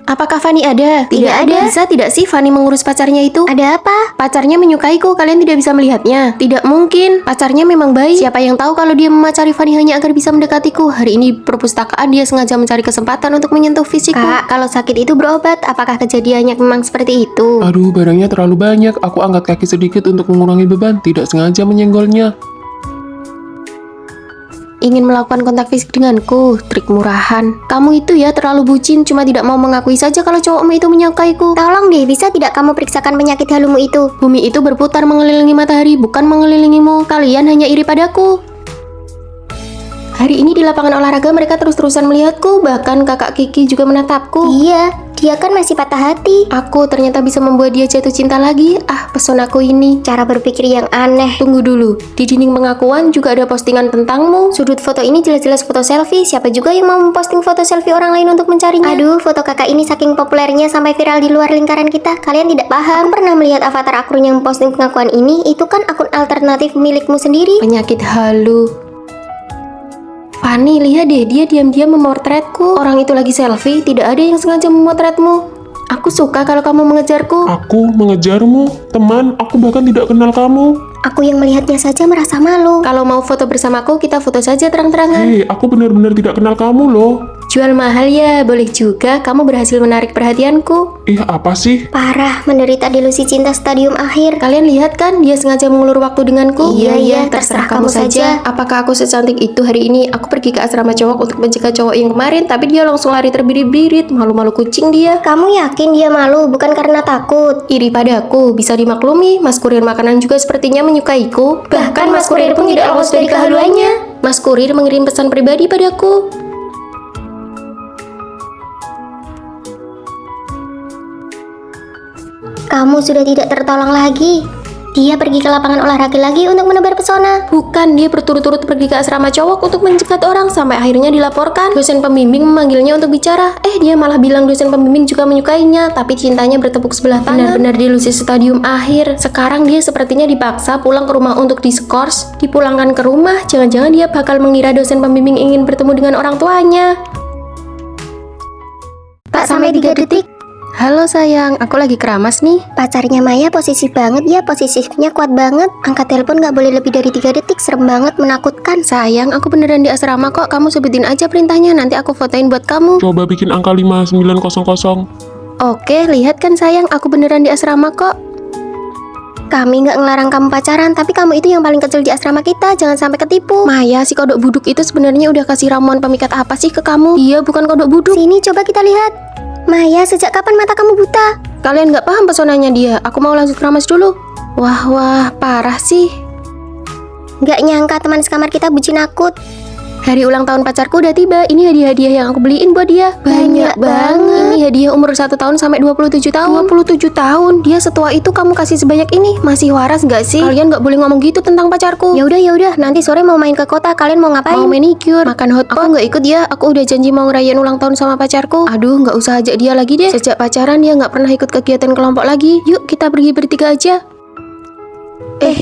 Apakah Fanny ada? Tidak ada. Bisa tidak sih Fanny mengurus pacarnya itu? Ada apa? Pacarnya menyukaiku, kalian tidak bisa melihatnya. Tidak mungkin, pacarnya memang baik. Siapa yang tahu kalau dia memacari Fanny hanya agar bisa mendekatiku. Hari ini perpustakaan dia sengaja mencari kesempatan untuk menyentuh fisikku. Kak, kalau sakit itu berobat. Apakah kejadiannya memang seperti itu? Aduh, barangnya terlalu banyak. Aku angkat kaki sedikit untuk mengurangi beban, tidak sengaja menyenggolnya. Ingin melakukan kontak fisik denganku, trik murahan. Kamu itu ya terlalu bucin, cuma tidak mau mengakui saja kalau cowokmu itu menyukaiku. Tolong deh, bisa tidak kamu periksakan penyakit halumu itu? Bumi itu berputar mengelilingi matahari, bukan mengelilingimu. Kalian hanya iri padaku. Hari ini di lapangan olahraga mereka terus-terusan melihatku, bahkan kakak Kiki juga menatapku. Iya, dia kan masih patah hati. Aku ternyata bisa membuat dia jatuh cinta lagi. Ah, pesonaku ini. Cara berpikir yang aneh. Tunggu dulu, di dinding pengakuan juga ada postingan tentangmu. Sudut foto ini jelas-jelas foto selfie. Siapa juga yang mau memposting foto selfie orang lain untuk mencarinya? Aduh, foto kakak ini saking populernya sampai viral di luar lingkaran kita. Kalian tidak paham. Aku pernah melihat avatar akun yang memposting pengakuan ini. Itu kan akun alternatif milikmu sendiri. Penyakit halu. Fanny, lihat deh, dia diam-diam memotretku. Orang itu lagi selfie, tidak ada yang sengaja memotretmu. Aku suka kalau kamu mengejarku. Aku mengejarmu, teman. Aku bahkan tidak kenal kamu. Aku yang melihatnya saja merasa malu. Kalau mau foto bersamaku, kita foto saja terang-terangan. Hei, aku benar-benar tidak kenal kamu loh. Jual mahal ya, boleh juga. Kamu berhasil menarik perhatianku. Ih, apa sih? Parah, menderita delusi cinta stadium akhir. Kalian lihat kan, dia sengaja mengulur waktu denganku. Iya, terserah kamu saja. Apakah aku secantik itu hari ini? Aku pergi ke asrama cowok untuk menjaga cowok yang kemarin, tapi dia langsung lari terbirit-birit. Malu-malu kucing dia. Kamu yakin dia malu, bukan karena takut? Iri padaku, bisa dimaklumi. Mas kurir makanan juga sepertinya menyukaiku. Bahkan Mas kurir pun tidak lolos dari kehaluannya. Mas kurir mengirim pesan pribadi padaku. Kamu sudah tidak tertolong lagi. Dia pergi ke lapangan olahraga lagi untuk menebar pesona. Bukan, dia berturut-turut pergi ke asrama cowok untuk mencegat orang sampai akhirnya dilaporkan. Dosen pembimbing memanggilnya untuk bicara. Dia malah bilang dosen pembimbing juga menyukainya, tapi cintanya bertepuk sebelah tangan. Benar-benar delusi stadium akhir. Sekarang dia sepertinya dipaksa pulang ke rumah untuk diskors. Dipulangkan ke rumah, jangan-jangan dia bakal mengira dosen pembimbing ingin bertemu dengan orang tuanya. Tak sampai 3 detik. Halo sayang, aku lagi keramas nih. Pacarnya Maya posesif banget ya, posesifnya kuat banget. Angkat telepon gak boleh lebih dari 3 detik, serem banget, menakutkan. Sayang, aku beneran di asrama kok. Kamu sebutin aja perintahnya, nanti aku fotoin buat kamu. Coba bikin angka 5900. Oke, lihat kan sayang, aku beneran di asrama kok. Kami gak ngelarang kamu pacaran, tapi kamu itu yang paling kecil di asrama kita, jangan sampai ketipu. Maya, si kodok buduk itu sebenarnya udah kasih ramuan pemikat apa sih ke kamu? Dia bukan kodok buduk. Sini coba kita lihat. Maya, sejak kapan mata kamu buta? Kalian gak paham pesonanya dia. Aku mau lanjut keramas dulu. Wah, parah sih. Gak nyangka teman sekamar kita bucin akut. Hari ulang tahun pacarku udah tiba. Ini hadiah-hadiah yang aku beliin buat dia. Banyak banget. Ini hadiah umur 1 tahun sampai 27 tahun. 27 tahun? Dia setua itu kamu kasih sebanyak ini? Masih waras gak sih? Kalian gak boleh ngomong gitu tentang pacarku. Ya udah, nanti sore mau main ke kota, kalian mau ngapain? Mau manicure, makan hotpot. Aku gak ikut ya. Aku udah janji mau ngerayain ulang tahun sama pacarku. Aduh, gak usah ajak dia lagi deh. Sejak pacaran dia gak pernah ikut kegiatan kelompok lagi. Yuk kita pergi bertiga aja.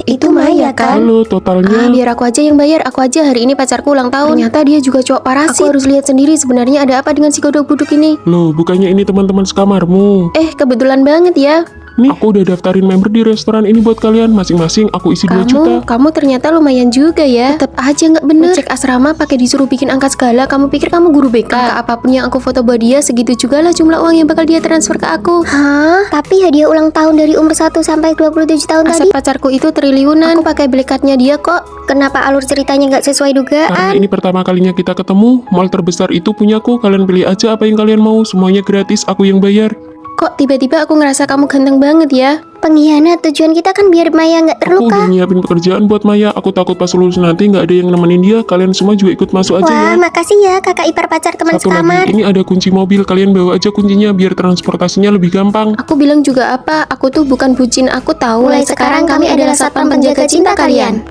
Itu Maya kan? Halo, totalnya. Biar aku aja yang bayar. Aku aja, hari ini pacarku ulang tahun. Ternyata dia juga cowok parasit. Aku harus lihat sendiri sebenarnya ada apa dengan si kodok buduk ini. Loh, bukannya ini teman-teman sekamarmu? Kebetulan banget ya. Nih, aku udah daftarin member di restoran ini buat kalian. Masing-masing aku isi 2 juta. Kamu ternyata lumayan juga ya. Tetep aja nggak bener. Cek asrama pakai disuruh bikin angka segala. Kamu pikir kamu guru BK? Angka apapun yang aku foto buat dia, segitu juga lah jumlah uang yang bakal dia transfer ke aku. Hah? Tapi hadiah ulang tahun dari umur 1 sampai 27 tahun Aset tadi? pacarku itu triliunan. Aku pakai belekatnya dia kok. Kenapa alur ceritanya nggak sesuai Karena dugaan? ini pertama kalinya kita ketemu. Mall terbesar itu punyaku. Kalian pilih aja apa yang kalian mau. Semuanya gratis, aku yang bayar. Kok tiba-tiba aku ngerasa kamu ganteng banget ya? Pengkhianat, tujuan kita kan biar Maya nggak Aku udah terluka. nyiapin pekerjaan buat Maya. Aku takut pas lulus nanti nggak ada yang nemenin dia. Kalian semua juga ikut masuk aja Wah, ya. makasih ya kakak ipar pacar teman Satu sekamar. lagi, ini ada kunci mobil. Kalian bawa aja kuncinya biar transportasinya lebih gampang. Aku bilang juga apa? Aku tuh bukan bucin, aku tahu. Mulai sekarang kami adalah satpam penjaga cinta kalian.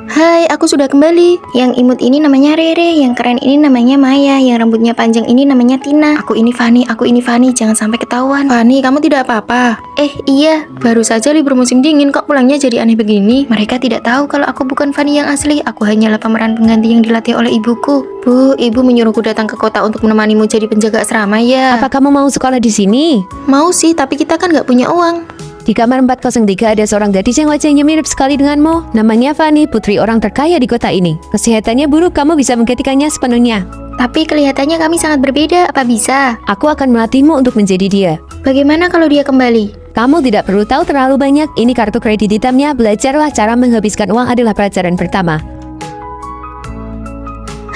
Hai, aku sudah kembali. Yang imut ini namanya Rere, yang keren ini namanya Maya, yang rambutnya panjang ini namanya Tina. Aku ini Fanny, jangan sampai ketahuan. Fanny, kamu tidak apa-apa? Iya, Baru saja libur musim dingin, kok pulangnya jadi aneh begini? Mereka tidak tahu kalau aku bukan Fanny yang asli. Aku hanyalah pemeran pengganti yang dilatih oleh ibuku. Bu, ibu menyuruhku datang ke kota untuk menemanimu jadi penjaga asrama ya. Apa kamu mau sekolah di sini? Mau sih, tapi kita kan nggak punya uang. Di kamar 403 ada seorang gadis yang wajahnya mirip sekali denganmu. Namanya Fanny, putri orang terkaya di kota ini. Kesehatannya buruk, kamu bisa menggantikannya sepenuhnya. tapi kelihatannya kami sangat berbeda. Apa bisa? Aku akan melatihmu untuk menjadi dia. Bagaimana kalau dia kembali? Kamu tidak perlu tahu terlalu banyak. Ini kartu kredit hitamnya. Belajarlah cara menghabiskan uang adalah pelajaran pertama.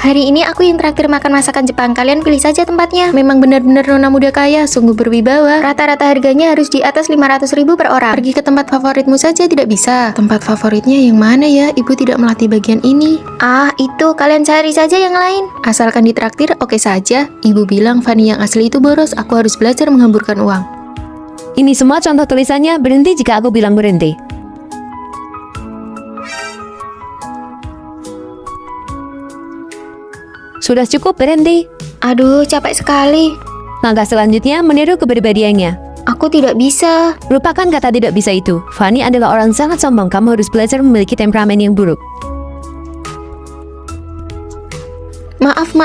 Hari ini aku yang traktir makan masakan Jepang. Kalian pilih saja tempatnya. Memang benar-benar nona muda kaya, sungguh berwibawa. Rata-rata harganya harus di atas 500.000 per orang. Pergi ke tempat favoritmu saja tidak bisa. Tempat favoritnya yang mana ya? Ibu tidak melatih bagian ini. Ah, itu kalian cari saja yang lain. Asalkan ditraktir, oke saja. Ibu bilang Fanny yang asli itu boros. Aku harus belajar menghamburkan uang. Ini semua contoh tulisannya. Berhenti jika aku bilang berhenti. Sudah cukup, berhenti. Aduh, capek sekali. Langkah selanjutnya meniru kepribadiannya. Aku tidak bisa. Lupakan kata tidak bisa itu. Fanny adalah orang sangat sombong. Kamu harus belajar memiliki temperamen yang buruk. Maaf.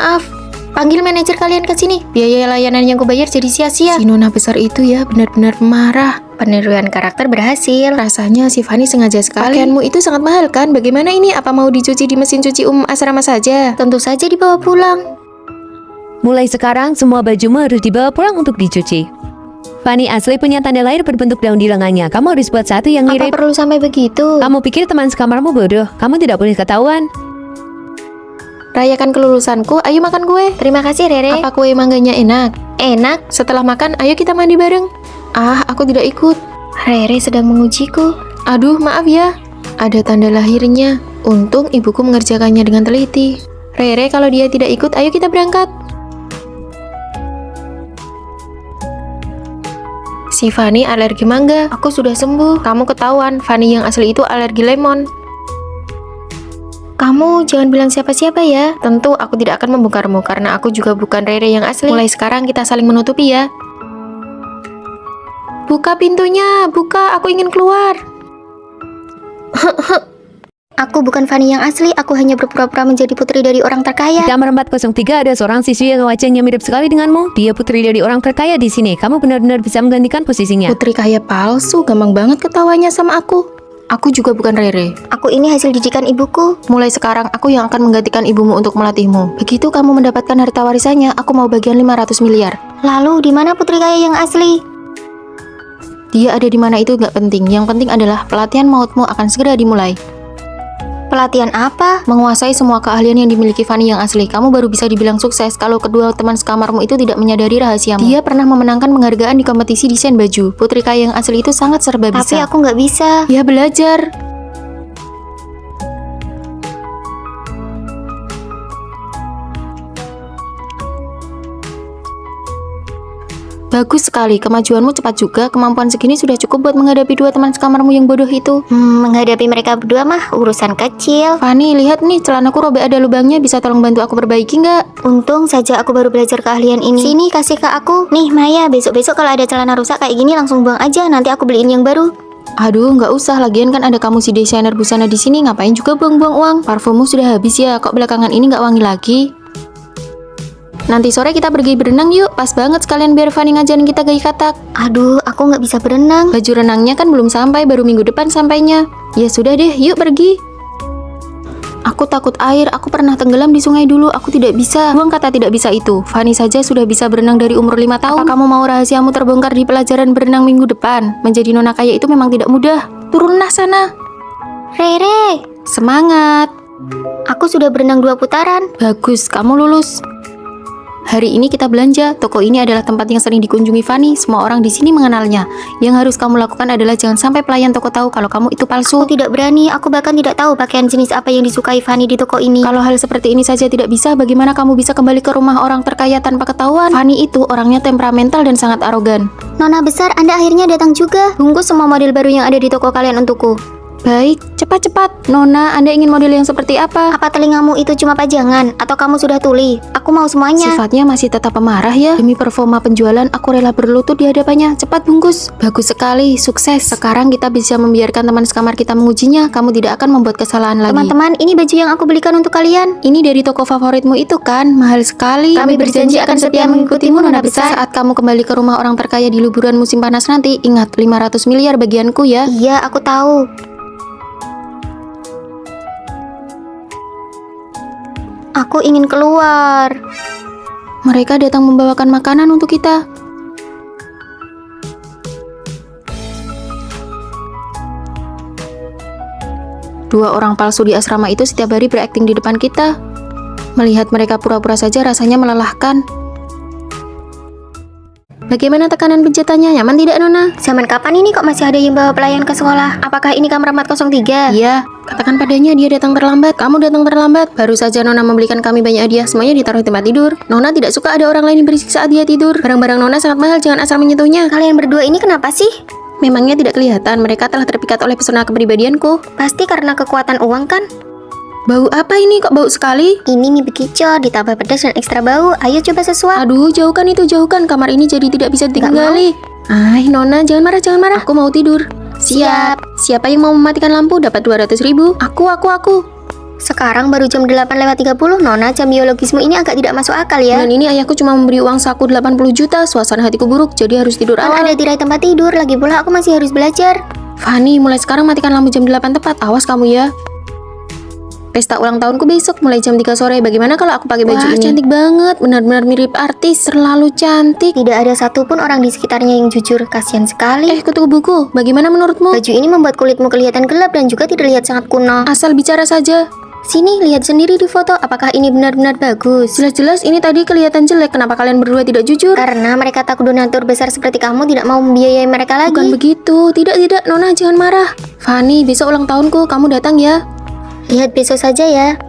Panggil manajer kalian ke sini. Biaya layanan yang kubayar jadi sia-sia. Si nona besar itu ya benar-benar pemarah. Peniruan karakter berhasil. Rasanya si Fanny sengaja sekali. Pakaianmu itu sangat mahal kan? Bagaimana ini? Apa mau dicuci di mesin cuci umum asrama saja? Tentu saja dibawa pulang. Mulai sekarang, semua bajumu harus dibawa pulang untuk dicuci. Fanny asli punya tanda lahir berbentuk daun di lengannya. Kamu harus buat satu yang Apa mirip. perlu sampai begitu? Kamu pikir teman sekamarmu bodoh? Kamu tidak boleh ketahuan. Rayakan kelulusanku, ayo makan kue. Terima kasih, Rere. Apa kue mangganya enak? Enak. Setelah makan, ayo kita mandi bareng. Ah, aku tidak ikut. Rere sedang mengujiku. Aduh, maaf ya. Ada tanda lahirnya. Untung ibuku mengerjakannya dengan teliti. Rere, kalau dia tidak ikut, ayo kita berangkat. Si Fanny alergi mangga. Aku sudah sembuh. Kamu ketahuan, Fanny yang asli itu alergi lemon. Kamu jangan bilang siapa-siapa ya. Tentu aku tidak akan membongkarmu karena aku juga bukan Rere yang asli. Mulai sekarang kita saling menutupi ya. Buka pintunya, buka, aku ingin keluar. Aku bukan Fanny yang asli. Aku hanya berpura-pura menjadi putri dari orang terkaya. Di kamar 403 ada seorang siswi yang wajahnya mirip sekali denganmu. Dia putri dari orang terkaya di sini. Kamu benar-benar bisa menggantikan posisinya. Putri kaya palsu, gampang banget ketawanya sama aku. Aku juga bukan Rere. Aku ini hasil didikan ibuku. Mulai sekarang aku yang akan menggantikan ibumu untuk melatihmu. Begitu kamu mendapatkan harta warisannya, aku mau bagian 500 miliar. Lalu di mana putri kaya yang asli? Dia ada di mana itu gak penting. Yang penting adalah pelatihan mautmu akan segera dimulai. Pelatihan apa? Menguasai semua keahlian yang dimiliki Fanny yang asli. Kamu baru bisa dibilang sukses kalau kedua teman sekamarmu itu tidak menyadari rahasiamu. Dia pernah memenangkan penghargaan di kompetisi desain baju. Putri kaya yang asli itu sangat serba bisa. Tapi aku nggak bisa. Ya belajar. Bagus sekali, kemajuanmu cepat juga. Kemampuan segini sudah cukup buat menghadapi dua teman sekamarmu yang bodoh itu. Menghadapi mereka berdua mah urusan kecil. Fanny, lihat nih, celanaku robek ada lubangnya. Bisa tolong bantu aku perbaiki nggak? Untung saja aku baru belajar keahlian ini. Sini, kasih ke aku. Nih Maya, besok-besok kalau ada celana rusak kayak gini langsung buang aja. Nanti aku beliin yang baru. Aduh, nggak usah. Lagian kan ada kamu si desainer busana di sini. Ngapain juga buang-buang uang? Parfummu sudah habis ya. Kok belakangan ini nggak wangi lagi? Nanti sore kita pergi berenang yuk. Pas banget sekalian biar Fanny ngajarin kita gaya katak. Aduh, aku nggak bisa berenang. Baju renangnya kan belum sampai, baru minggu depan sampainya. Ya sudah deh, yuk pergi. Aku takut air, aku pernah tenggelam di sungai dulu, aku tidak bisa. Buang kata tidak bisa itu. Fanny saja sudah bisa berenang dari umur 5 tahun. Apa kamu mau rahasiamu terbongkar di pelajaran berenang minggu depan? Menjadi nona kaya itu memang tidak mudah. Turunlah sana. Rere, Semangat. aku sudah berenang 2 putaran. Bagus, kamu lulus. Hari ini kita belanja. Toko ini adalah tempat yang sering dikunjungi Fanny. Semua orang di sini mengenalnya. Yang harus kamu lakukan adalah jangan sampai pelayan toko tahu kalau kamu itu palsu. Aku tidak berani, aku bahkan tidak tahu pakaian jenis apa yang disukai Fanny di toko ini. Kalau hal seperti ini saja tidak bisa, bagaimana kamu bisa kembali ke rumah orang terkaya tanpa ketahuan? Fanny itu orangnya temperamental dan sangat arogan. Nona besar, Anda akhirnya datang juga. Bungkus semua model baru yang ada di toko kalian untukku. Baik, cepat-cepat. Nona, Anda ingin model yang seperti apa? Apa telingamu itu cuma pajangan? Atau kamu sudah tuli? Aku mau semuanya. Sifatnya masih tetap pemarah ya. Demi performa penjualan, aku rela berlutut di hadapannya. Cepat bungkus. Bagus sekali, sukses. Sekarang kita bisa membiarkan teman sekamar kita mengujinya. Kamu tidak akan membuat kesalahan lagi. Teman-teman, ini baju yang aku belikan untuk kalian. Ini dari toko favoritmu itu kan? Mahal sekali. Kami berjanji akan setia mengikutimu, Nona besar. Saat kamu kembali ke rumah orang terkaya di liburan musim panas nanti, ingat 500 miliar bagianku ya. Iya, aku tahu. Aku ingin keluar. Mereka datang membawakan makanan untuk kita. Dua orang palsu di asrama itu setiap hari berakting di depan kita. Melihat mereka pura-pura saja rasanya melelahkan. Bagaimana tekanan pencetannya? Nyaman tidak, Nona? Zaman kapan ini kok masih ada yang bawa pelayan ke sekolah? Apakah ini kamar 403? Iya, katakan padanya dia datang terlambat. Kamu datang terlambat. Baru saja Nona membelikan kami banyak hadiah, semuanya ditaruh di tempat tidur. Nona tidak suka ada orang lain yang berisik saat dia tidur. Barang-barang Nona sangat mahal, jangan asal menyentuhnya. Kalian berdua ini kenapa sih? Memangnya tidak kelihatan mereka telah terpikat oleh pesona kepribadianku? Pasti karena kekuatan uang kan? Bau apa ini? Kok bau sekali? Ini mie bekicot, ditambah pedas dan ekstra bau. Ayo coba sesuap. Aduh, jauhkan itu, jauhkan. Kamar ini jadi tidak bisa ditinggali. Nona, jangan marah, jangan marah. Aku mau tidur. Siap. Siapa yang mau mematikan lampu dapat 200.000? Aku. Sekarang baru jam 8:30. Nona, jam biologismu ini agak tidak masuk akal ya. Bulan ini ayahku cuma memberi uang saku 80 juta. Suasana hatiku buruk, jadi harus tidur Kan awal. ada tirai tempat tidur. Lagi pula aku masih harus belajar. Fanny, mulai sekarang matikan lampu jam 8 tepat. Awas kamu ya. Pesta ulang tahunku besok mulai jam 3 sore. Bagaimana kalau aku pakai baju ini? Cantik banget, benar-benar mirip artis. Terlalu cantik. Tidak ada satupun orang di sekitarnya yang jujur. Kasihan sekali. Kutu buku. Bagaimana menurutmu? Baju ini membuat kulitmu kelihatan gelap dan juga tidak terlihat sangat kuno. Asal bicara saja. Sini, lihat sendiri di foto. Apakah ini benar-benar bagus? Jelas-jelas ini tadi kelihatan jelek. Kenapa kalian berdua tidak jujur? Karena mereka takut donatur besar seperti kamu tidak mau membiayai mereka lagi. Bukan begitu. Tidak, Nona, jangan marah. Fanny, besok ulang tahunku. Kamu datang ya. Lihat besok saja ya.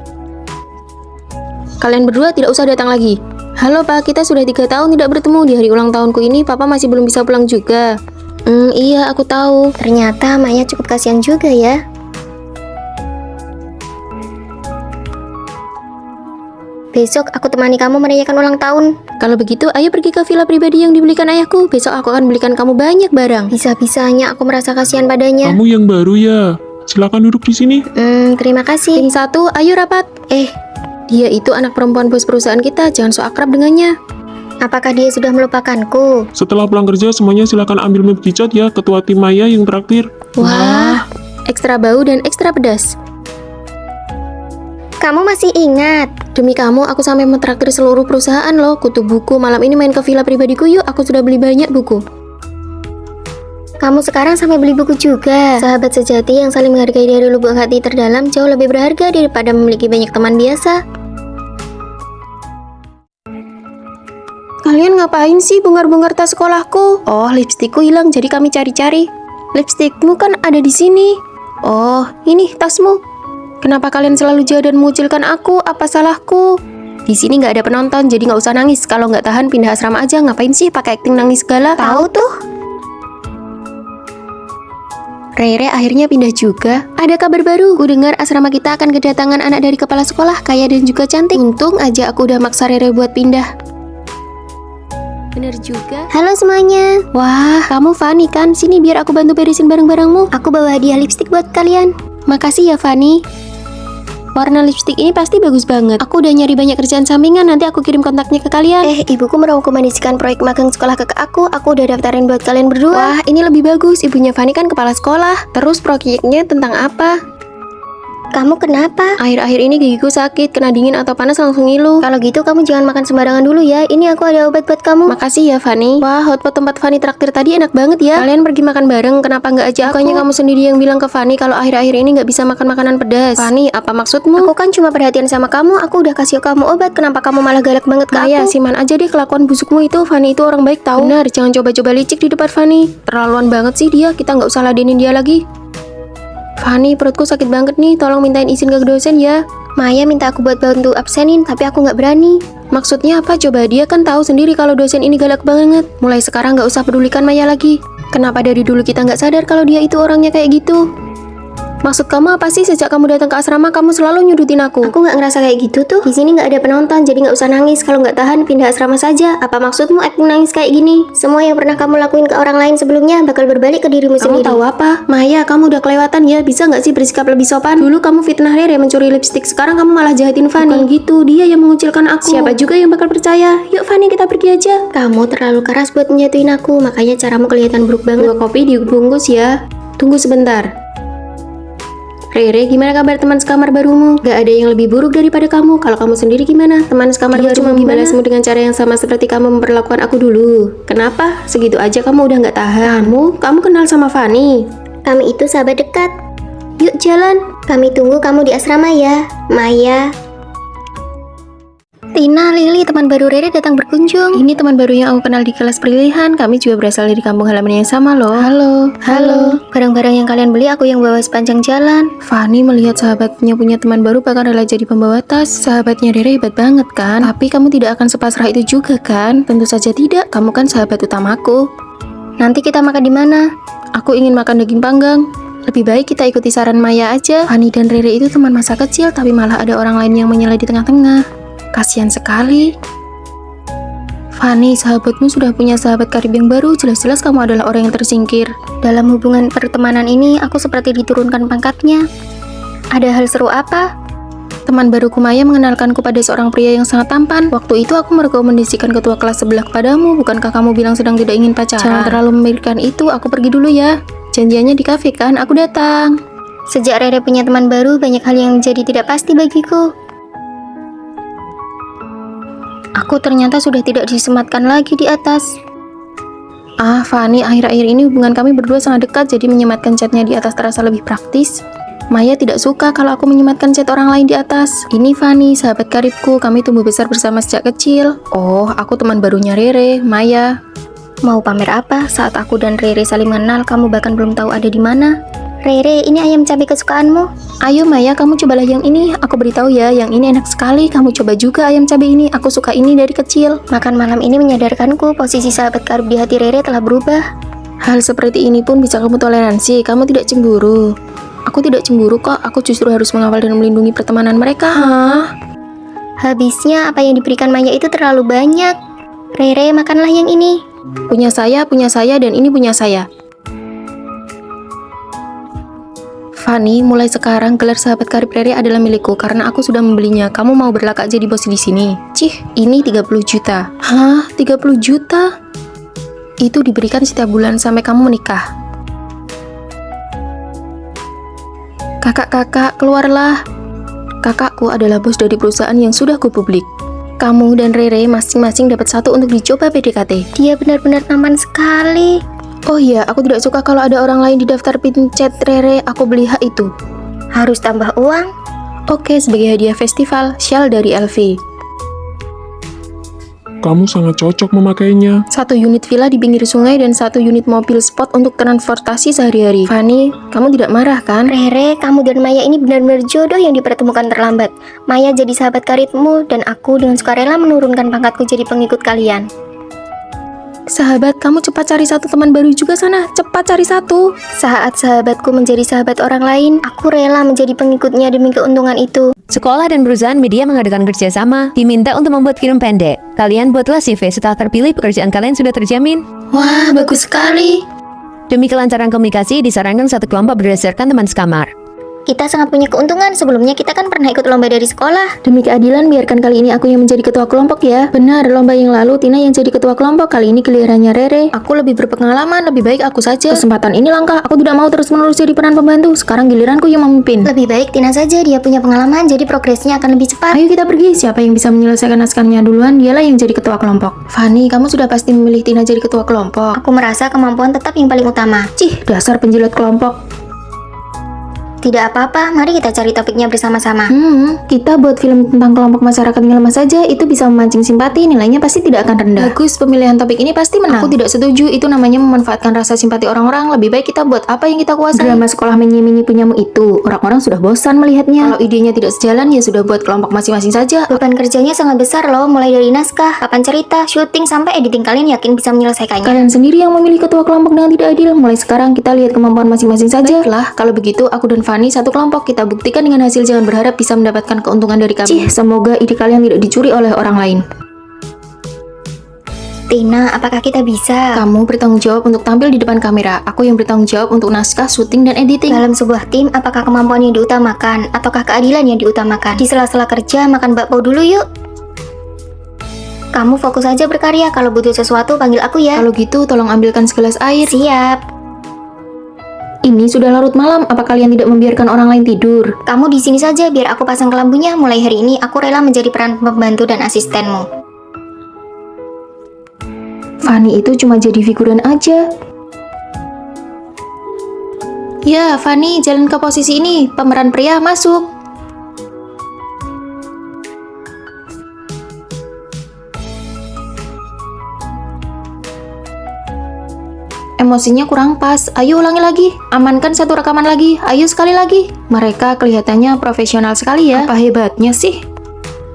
Kalian berdua tidak usah datang lagi. Halo Pak, kita sudah 3 tahun tidak bertemu. Di hari ulang tahunku ini, Papa masih belum bisa pulang juga. Iya, aku tahu. Ternyata Maya cukup kasihan juga ya. Besok aku temani kamu merayakan ulang tahun. Kalau begitu, ayo pergi ke villa pribadi yang dibelikan ayahku. Besok aku akan belikan kamu banyak barang. Bisa-bisanya aku merasa kasihan padanya. Kamu yang baru ya? Silakan duduk di sini. Terima kasih. Tim 1, ayo rapat. Dia itu anak perempuan bos perusahaan kita. Jangan so akrab dengannya. Apakah dia sudah melupakanku? Setelah pulang kerja, semuanya silakan ambil mie bekicot ya. Ketua tim Maya yang traktir. Wah, ekstra bau dan ekstra pedas. Kamu masih ingat? Demi kamu, aku sampai mentraktir seluruh perusahaan loh. Kutu buku, malam ini main ke villa pribadiku yuk. Aku sudah beli banyak buku. Kamu sekarang sampai beli buku juga. Sahabat sejati yang saling menghargai dari lubuk hati terdalam jauh lebih berharga daripada memiliki banyak teman biasa. Kalian ngapain sih bongkar-bongkar tas sekolahku? Oh, lipstikku hilang jadi kami cari-cari. Lipstikmu kan ada di sini. Oh, ini tasmu. Kenapa kalian selalu jahat dan mengucilkan aku? Apa salahku? Di sini nggak ada penonton, jadi nggak usah nangis. Kalau nggak tahan, pindah asrama aja. Ngapain sih pakai acting nangis segala? Tahu tuh? Rere akhirnya pindah juga. Ada kabar baru. Ku dengar asrama kita akan kedatangan anak dari kepala sekolah, kaya dan juga cantik. Untung aja aku udah maksa Rere buat pindah. Bener juga. Halo semuanya. Wah, kamu Fanny kan? Sini biar aku bantu beresin barang-barangmu. Aku bawa hadiah lipstik buat kalian. Makasih ya Fanny. Warna lipstik ini pasti bagus banget. Aku udah nyari banyak kerjaan sampingan, nanti aku kirim kontaknya ke kalian. Ibuku merekomendasikan proyek magang sekolah ke aku. Aku udah daftarin buat kalian berdua. Wah, ini lebih bagus. Ibunya Fanny kan kepala sekolah. Terus proyeknya tentang apa? Kamu kenapa? Akhir-akhir ini gigiku sakit, kena dingin atau panas langsung ngilu. Kalau gitu kamu jangan makan sembarangan dulu ya. Ini aku ada obat buat kamu. Makasih ya Fanny. Wah, hotpot tempat Fanny traktir tadi enak banget ya. Kalian pergi makan bareng, kenapa nggak ajak aku? Bukannya kamu sendiri yang bilang ke Fanny kalau akhir-akhir ini nggak bisa makan makanan pedas. Fanny, apa maksudmu? Aku kan cuma perhatian sama kamu. Aku udah kasih kamu obat. Kenapa kamu malah galak banget ke Maya, aku? siman aja deh kelakuan busukmu itu. Fanny itu orang baik tahu. Benar, jangan coba-coba licik di depan Fanny. Terlaluan banget sih dia. Kita nggak usah ladenin dia lagi. Fanny, perutku sakit banget nih. Tolong mintain izin ke dosen ya. Maya minta aku buat bantu absenin, tapi aku nggak berani. Maksudnya apa coba? Dia kan tahu sendiri kalau dosen ini galak banget. Mulai sekarang nggak usah pedulikan Maya lagi. Kenapa dari dulu kita nggak sadar kalau dia itu orangnya kayak gitu? Maksud kamu apa sih? Sejak kamu datang ke asrama, kamu selalu nyudutin aku. Aku nggak ngerasa kayak gitu tuh. Di sini nggak ada penonton, jadi nggak usah nangis. Kalau nggak tahan, pindah asrama saja. Apa maksudmu acting nangis kayak gini? Semua yang pernah kamu lakuin ke orang lain sebelumnya bakal berbalik ke dirimu Kamu sendiri. tahu apa? Maya, kamu udah kelewatan ya. Bisa nggak sih bersikap lebih sopan? Dulu kamu fitnah Rere mencuri lipstik, sekarang kamu malah jahatin Fanny. Bukan gitu, dia yang mengucilkan aku. Siapa juga yang bakal percaya? Yuk Fanny, kita pergi aja. Kamu terlalu keras buat menjatuhin aku, makanya caramu kelihatan buruk banget. 2 kopi dibungkus ya. Tunggu sebentar. Rere, gimana kabar teman sekamar barumu? Gak ada yang lebih buruk daripada kamu. Kalau kamu sendiri gimana? Teman sekamar baru cuma membalasmu dengan cara yang sama seperti kamu memperlakukan aku dulu. Kenapa? Segitu aja kamu udah gak tahan. Kamu kenal sama Fanny? Kami itu sahabat dekat. Yuk jalan. Kami tunggu kamu di asrama ya, Maya. Tina, Lili, teman baru Rere datang berkunjung. Ini teman baru yang aku kenal di kelas perilihan. Kami juga berasal dari kampung halaman yang sama loh. Halo. Barang-barang yang kalian beli aku yang bawa sepanjang jalan. Fanny melihat sahabatnya punya teman baru bahkan rela jadi pembawa tas. Sahabatnya Rere hebat banget kan? Tapi kamu tidak akan sepasrah itu juga kan? Tentu saja tidak. Kamu kan sahabat utamaku. Nanti kita makan di mana? Aku ingin makan daging panggang. Lebih baik kita ikuti saran Maya aja. Fanny dan Rere itu teman masa kecil, tapi malah ada orang lain yang menyela di tengah-tengah. Kasihan sekali. Fanny, sahabatmu sudah punya sahabat karib yang baru. Jelas-jelas kamu adalah orang yang tersingkir. Dalam hubungan pertemanan ini, aku seperti diturunkan pangkatnya. Ada hal seru apa? Teman baruku Maya mengenalkanku pada seorang pria yang sangat tampan. Waktu itu aku merekomendasikan ketua kelas sebelah kepadamu. Bukankah kamu bilang sedang tidak ingin pacaran? Jangan terlalu memikirkan itu, aku pergi dulu ya. Janjiannya di kafe kan, aku datang. Sejak Rere punya teman baru, banyak hal yang jadi tidak pasti bagiku. Aku ternyata sudah tidak disematkan lagi di atas. Fanny, akhir-akhir ini hubungan kami berdua sangat dekat, jadi menyematkan chatnya di atas terasa lebih praktis. Maya tidak suka kalau aku menyematkan chat orang lain di atas. Ini Fanny, sahabat karibku, kami tumbuh besar bersama sejak kecil. Oh, aku teman barunya Rere, Maya. Mau pamer apa? Saat aku dan Rere saling mengenal, kamu bahkan belum tahu ada di mana. Rere, ini ayam cabai kesukaanmu. Ayo Maya, kamu cobalah yang ini. Aku beritahu ya, yang ini enak sekali. Kamu coba juga ayam cabai ini. Aku suka ini dari kecil. Makan malam ini menyadarkanku posisi sahabat karib di hati Rere telah berubah. Hal seperti ini pun bisa kamu toleransi. Kamu tidak cemburu. Aku tidak cemburu kok. Aku justru harus mengawal dan melindungi pertemanan mereka. Habisnya apa yang diberikan Maya itu terlalu banyak. Rere, makanlah yang ini. Punya saya, dan ini punya saya. Fanny, mulai sekarang gelar sahabat karib Rere adalah milikku karena aku sudah membelinya. Kamu mau berlakak jadi bos di sini? Cih, ini 30 juta. Hah? 30 juta? Itu diberikan setiap bulan sampai kamu menikah. Kakak-kakak, keluarlah. Kakakku adalah bos dari perusahaan yang sudah go publik. Kamu dan Rere masing-masing dapat 1 untuk dicoba PDKT. Dia benar-benar tampan sekali. Oh iya, aku tidak suka kalau ada orang lain di daftar pincet Rere. Aku beli hak itu. Harus tambah uang? Oke, sebagai hadiah festival, shawl dari LV. Kamu sangat cocok memakainya. 1 unit villa di pinggir sungai dan 1 unit mobil sport untuk transportasi sehari-hari. Fanny, kamu tidak marah kan? Rere, kamu dan Maya ini benar-benar jodoh yang dipertemukan terlambat. Maya jadi sahabat karibmu dan aku dengan sukarela menurunkan pangkatku jadi pengikut kalian. Sahabat, kamu cepat cari 1 teman baru juga sana. Cepat cari 1. Saat sahabatku menjadi sahabat orang lain, aku rela menjadi pengikutnya demi keuntungan itu. Sekolah dan perusahaan media mengadakan kerjasama, diminta untuk membuat film pendek. Kalian buatlah CV setelah terpilih, pekerjaan kalian sudah terjamin. Wah, bagus sekali. Demi kelancaran komunikasi, disarankan 1 kelompok berdasarkan teman sekamar. Kita sangat punya keuntungan, sebelumnya kita kan pernah ikut lomba dari sekolah. Demi keadilan, biarkan kali ini aku yang menjadi ketua kelompok ya. Benar, lomba yang lalu Tina yang jadi ketua kelompok, kali ini gilirannya Rere. Aku lebih berpengalaman, lebih baik aku saja. Kesempatan ini langka, aku tidak mau terus-menerus jadi peran pembantu. Sekarang giliranku yang memimpin. Lebih baik Tina saja, dia punya pengalaman, jadi progresnya akan lebih cepat. Ayo kita pergi, siapa yang bisa menyelesaikan naskahnya duluan, dialah yang jadi ketua kelompok. Fanny, kamu sudah pasti memilih Tina jadi ketua kelompok. Aku merasa kemampuan tetap yang paling utama. Cih, dasar penjilat kelompok. Tidak apa-apa, mari kita cari topiknya bersama-sama. Kita buat film tentang kelompok masyarakat yang lemah saja, itu bisa memancing simpati, nilainya pasti tidak akan rendah. Bagus, pemilihan topik ini pasti menang. Aku tidak setuju, itu namanya memanfaatkan rasa simpati orang-orang. Lebih baik kita buat apa yang kita kuasai. Drama sekolah menyi-menyi punyamu itu, orang-orang sudah bosan melihatnya. Kalau idenya tidak sejalan, ya sudah buat kelompok masing-masing saja. Beban kerjanya sangat besar loh, mulai dari naskah, papan cerita, syuting, sampai editing. Kalian yakin bisa menyelesaikannya? Kalian sendiri yang memilih ketua kelompok dengan tidak adil. Mulai sekarang kita lihat kemampuan masing-masing saja. Baiklah, kalau begitu aku dan Fanny satu kelompok. Kita buktikan dengan hasil, jangan berharap bisa mendapatkan keuntungan dari kami. Semoga ide kalian tidak dicuri oleh orang lain. Tina, apakah kita bisa? Kamu bertanggung jawab untuk tampil di depan kamera. Aku yang bertanggung jawab untuk naskah, syuting, dan editing. Dalam sebuah tim, apakah kemampuan yang diutamakan ataukah keadilan yang diutamakan? Di sela-sela kerja, makan bakpao dulu yuk. Kamu fokus aja berkarya. Kalau butuh sesuatu, panggil aku ya. Kalau gitu, tolong ambilkan segelas air. Siap. Ini sudah larut malam. Apa kalian tidak membiarkan orang lain tidur? Kamu di sini saja, biar aku pasang kelambunya. Mulai hari ini, aku rela menjadi peran pembantu dan asistenmu. Fanny itu cuma jadi figuran aja. Ya, Fanny, jalan ke posisi ini. Pemeran pria masuk. Emosinya kurang pas. Ayo ulangi lagi. Amankan satu rekaman lagi. Ayo sekali lagi. Mereka kelihatannya profesional sekali ya. Apa hebatnya sih?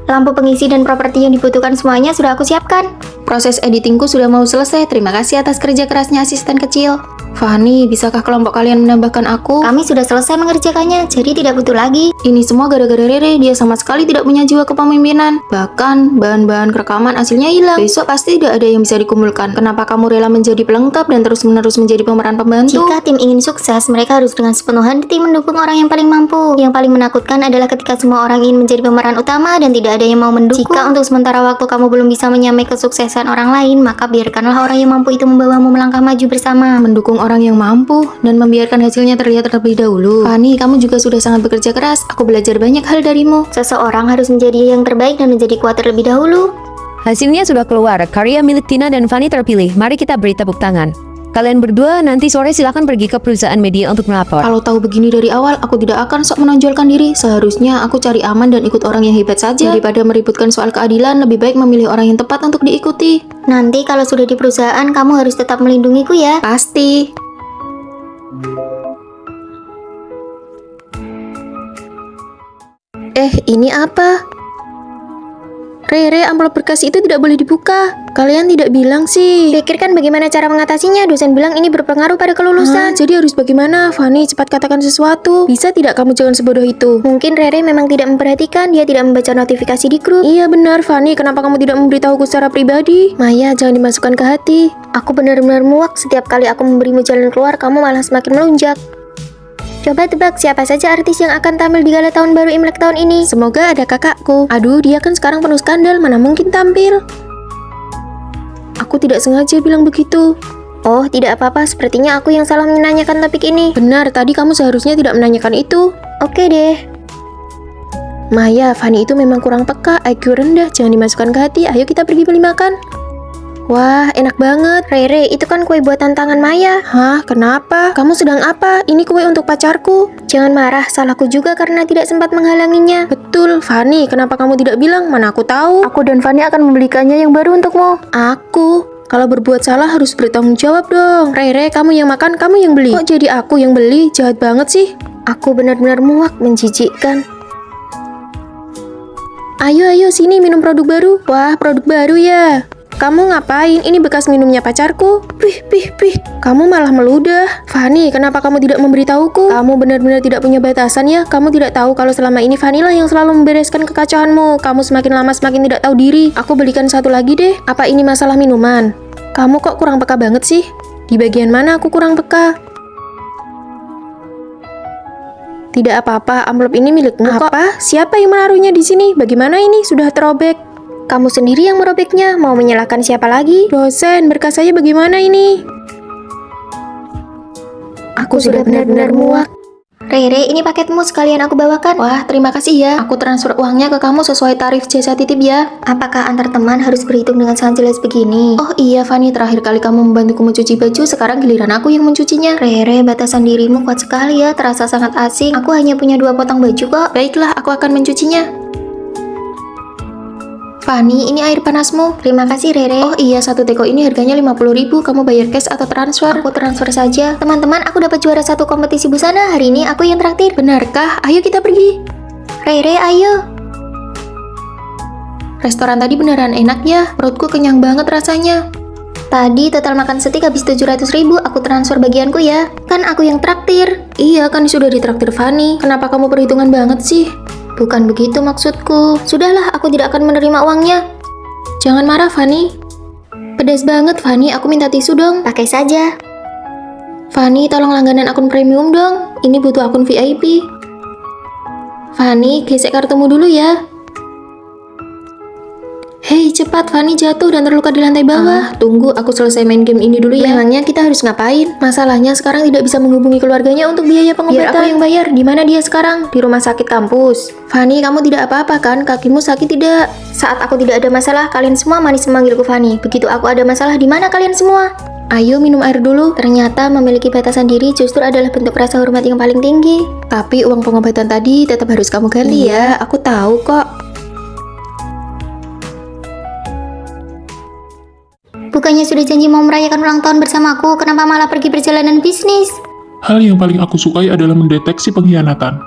Lampu pengisi dan properti yang dibutuhkan semuanya sudah aku siapkan. Proses editingku sudah mau selesai. Terima kasih atas kerja kerasnya asisten kecil. Fanny, bisakah kelompok kalian menambahkan aku? Kami sudah selesai mengerjakannya, jadi tidak butuh lagi. Ini semua gara-gara Rere. Dia sama sekali tidak punya jiwa kepemimpinan. Bahkan bahan-bahan rekaman hasilnya hilang. Besok pasti tidak ada yang bisa dikumpulkan. Kenapa kamu rela menjadi pelengkap dan terus-menerus menjadi pemeran pembantu? Jika tim ingin sukses, mereka harus dengan sepenuh hati mendukung orang yang paling mampu. Yang paling menakutkan adalah ketika semua orang ingin menjadi pemeran utama dan tidak ada yang mau mendukung. Jika untuk sementara waktu kamu belum bisa menyamai kesuksesan orang lain, maka biarkanlah orang yang mampu itu membawamu melangkah maju bersama. Mendukung orang yang mampu dan membiarkan hasilnya terlihat terlebih dahulu. Fanny, kamu juga sudah sangat bekerja keras. Aku belajar banyak hal darimu. Seseorang harus menjadi yang terbaik dan menjadi kuat terlebih dahulu. Hasilnya sudah keluar. Karya milik Tina dan Fanny terpilih. Mari kita beri tepuk tangan. Kalian berdua nanti sore silakan pergi ke perusahaan media untuk melapor. Kalau tahu begini dari awal, aku tidak akan sok menonjolkan diri. Seharusnya aku cari aman dan ikut orang yang hebat saja. Daripada meributkan soal keadilan, lebih baik memilih orang yang tepat untuk diikuti. Nanti kalau sudah di perusahaan, kamu harus tetap melindungiku ya. Pasti. Ini apa? Rere, amplop berkas itu tidak boleh dibuka. Kalian tidak bilang sih. Pikirkan bagaimana cara mengatasinya. Dosen bilang ini berpengaruh pada kelulusan. Jadi harus bagaimana? Fanny, cepat katakan sesuatu. Bisa tidak kamu jangan sebodoh itu? Mungkin Rere memang tidak memperhatikan. Dia tidak membaca notifikasi di grup. Iya benar, Fanny. Kenapa kamu tidak memberitahuku secara pribadi? Maya, jangan dimasukkan ke hati. Aku benar-benar muak. Setiap kali aku memberimu jalan keluar, kamu malah semakin melunjak. Coba tebak siapa saja artis yang akan tampil di gala tahun baru Imlek tahun ini. Semoga ada kakakku. Aduh, dia kan sekarang penuh skandal, mana mungkin tampil. Aku tidak sengaja bilang begitu. Oh, tidak apa-apa. Sepertinya aku yang salah menanyakan topik ini. Benar, tadi kamu seharusnya tidak menanyakan itu. Oke deh. Maya, Fanny itu memang kurang peka, IQ rendah, jangan dimasukkan ke hati. Ayo kita pergi beli makan. Wah, enak banget. Rere, itu kan kue buatan tangan Maya. Hah, kenapa? Kamu sedang apa? Ini kue untuk pacarku. Jangan marah, salahku juga karena tidak sempat menghalanginya. Betul, Fanny, kenapa kamu tidak bilang? Mana aku tahu. Aku dan Fanny akan membelikannya yang baru untukmu. Aku? Kalau berbuat salah harus bertanggung jawab dong. Rere, kamu yang makan, kamu yang beli. Kok jadi aku yang beli? Jahat banget sih. Aku benar-benar muak, menjijikkan. Ayo, sini minum produk baru. Wah, produk baru ya. Kamu ngapain? Ini bekas minumnya pacarku. Pih. Kamu malah meludah. Fanny, kenapa kamu tidak memberitahuku? Kamu benar-benar tidak punya batasan ya. Kamu tidak tahu kalau selama ini Fanny lah yang selalu membereskan kekacauanmu. Kamu semakin lama semakin tidak tahu diri. Aku belikan satu lagi deh. Apa ini masalah minuman? Kamu kok kurang peka banget sih? Di bagian mana aku kurang peka? Tidak apa-apa, amplop ini milikmu kok. Apa? Siapa yang menaruhnya di sini? Bagaimana ini? Sudah terobek. Kamu sendiri yang merobeknya, mau menyalahkan siapa lagi? Dosen, berkas saya bagaimana ini? Aku sudah benar-benar muak. Rere, ini paketmu sekalian aku bawakan. Wah, terima kasih ya. Aku transfer uangnya ke kamu sesuai tarif jasa titip ya. Apakah antar teman harus berhitung dengan sangat jelas begini? Oh iya, Fanny, terakhir kali kamu membantuku mencuci baju, sekarang giliran aku yang mencucinya. Rere, batasan dirimu kuat sekali ya, terasa sangat asing. Aku hanya punya 2 potong baju kok. Baiklah, aku akan mencucinya. Fanny, ini air panasmu. Terima kasih, Rere. Oh iya, satu teko ini harganya 50.000. Kamu bayar cash atau transfer? Aku transfer saja. Teman-teman, aku dapat juara 1 kompetisi busana. Hari ini aku yang traktir. Benarkah? Ayo kita pergi. Rere, ayo. Restoran tadi beneran enak ya. Perutku kenyang banget rasanya. Tadi total makan steak habis 700.000, aku transfer bagianku ya. Kan aku yang traktir. Iya kan sudah ditraktir Fanny. Kenapa kamu perhitungan banget sih? Bukan begitu maksudku. Sudahlah, aku tidak akan menerima uangnya. Jangan marah Fanny. Pedas banget Fanny, aku minta tisu dong. Pakai saja. Fanny tolong langganan akun premium dong. Ini butuh akun VIP. Fanny, gesek kartumu dulu ya. Hei, cepat, Fanny jatuh dan terluka di lantai bawah. Tunggu, aku selesai main game ini dulu ya. Memangnya kita harus ngapain? Masalahnya sekarang tidak bisa menghubungi keluarganya untuk biaya pengobatan. Biar aku yang bayar. Di mana dia sekarang? Di rumah sakit kampus. Fanny, kamu tidak apa-apa kan? Kakimu sakit tidak? Saat aku tidak ada masalah, kalian semua manis memanggilku Fanny. Begitu aku ada masalah, di mana kalian semua? Ayo minum air dulu. Ternyata memiliki batasan diri justru adalah bentuk rasa hormat yang paling tinggi. Tapi uang pengobatan tadi tetap harus kamu ganti ya. Aku tahu kok. Bukannya sudah janji mau merayakan ulang tahun bersamaku, kenapa malah pergi perjalanan bisnis? Hal yang paling aku sukai adalah mendeteksi pengkhianatan.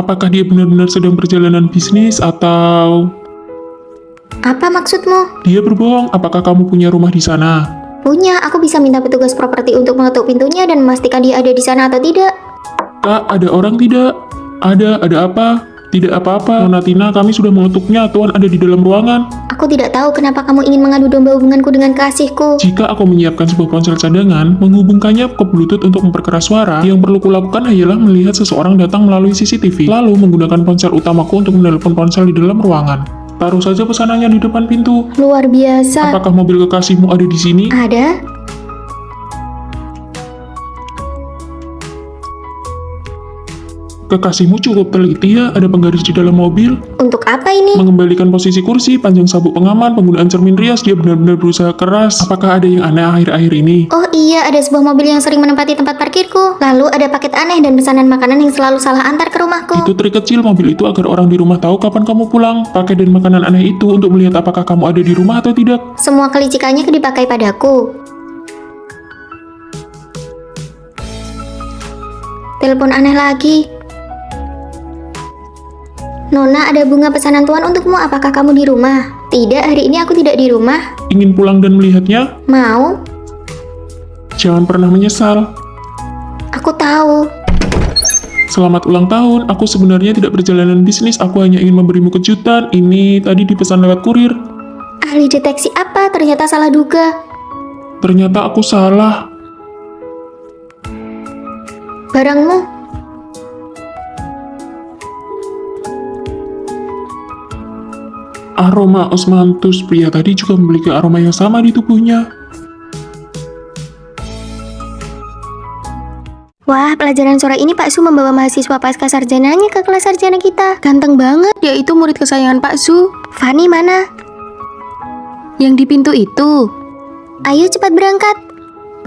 Apakah dia benar-benar sedang perjalanan bisnis atau Apa maksudmu? dia berbohong? Apakah kamu punya rumah di sana? Punya, aku bisa minta petugas properti untuk mengetuk pintunya dan memastikan dia ada di sana atau tidak. Kak, ada orang tidak? Ada apa? Tidak apa-apa, Nona Tina, kami sudah mengetuknya, Tuan ada di dalam ruangan. Aku tidak tahu kenapa kamu ingin mengadu domba hubunganku dengan kekasihku. Jika aku menyiapkan sebuah ponsel cadangan, menghubungkannya ke Bluetooth untuk memperkeras suara, yang perlu kulakukan hanyalah melihat seseorang datang melalui CCTV, lalu menggunakan ponsel utamaku untuk menelepon ponsel di dalam ruangan. Taruh saja pesanannya di depan pintu. Luar biasa. Apakah mobil kekasihmu ada di sini? Ada? Kekasihmu cukup teliti ya, ada penggaris di dalam mobil. Untuk apa ini? Mengembalikan posisi kursi, panjang sabuk pengaman, penggunaan cermin rias, dia benar-benar berusaha keras. Apakah ada yang aneh akhir-akhir ini? Oh iya, ada sebuah mobil yang sering menempati tempat parkirku. Lalu ada paket aneh dan pesanan makanan yang selalu salah antar ke rumahku. Itu trik kecil mobil itu agar orang di rumah tahu kapan kamu pulang. Paket dan makanan aneh itu untuk melihat apakah kamu ada di rumah atau tidak. Semua kelicikannya dipakai padaku. Telepon aneh lagi. Nona, ada bunga pesanan Tuan untukmu. Apakah kamu di rumah? Tidak, hari ini aku tidak di rumah. Ingin pulang dan melihatnya? Mau? Jangan pernah menyesal. Aku tahu. Selamat ulang tahun, aku sebenarnya tidak perjalanan bisnis, aku hanya ingin memberimu kejutan. Ini tadi dipesan lewat kurir. Ahli deteksi apa? Ternyata salah duga. Ternyata aku salah. Barangmu? Aroma osmanthus, pria tadi juga memiliki aroma yang sama di tubuhnya. Wah, pelajaran sore ini Pak Su membawa mahasiswa pasca sarjananya ke kelas sarjana kita. Ganteng banget, dia itu murid kesayangan Pak Su. Fanny mana? Yang di pintu itu. Ayo cepat berangkat.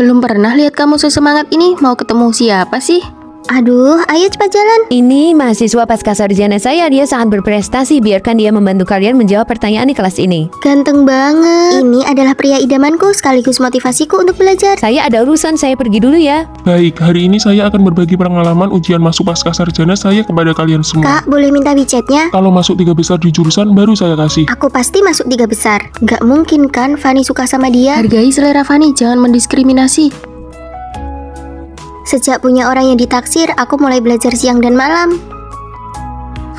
Belum pernah lihat kamu sesemangat ini. Mau ketemu siapa sih? Aduh, ayo cepat jalan. Ini mahasiswa pasca sarjana saya, dia sangat berprestasi. Biarkan dia membantu kalian menjawab pertanyaan di kelas ini. Ganteng banget. Ini adalah pria idamanku sekaligus motivasiku untuk belajar. Saya ada urusan, saya pergi dulu ya. Baik, hari ini saya akan berbagi pengalaman ujian masuk pasca sarjana saya kepada kalian semua. Kak, boleh minta WeChat-nya? Kalau masuk 3 besar di jurusan, baru saya kasih. Aku pasti masuk 3 besar. Gak mungkin kan Fanny suka sama dia? Hargai selera Fanny, jangan mendiskriminasi. Sejak punya orang yang ditaksir, aku mulai belajar siang dan malam.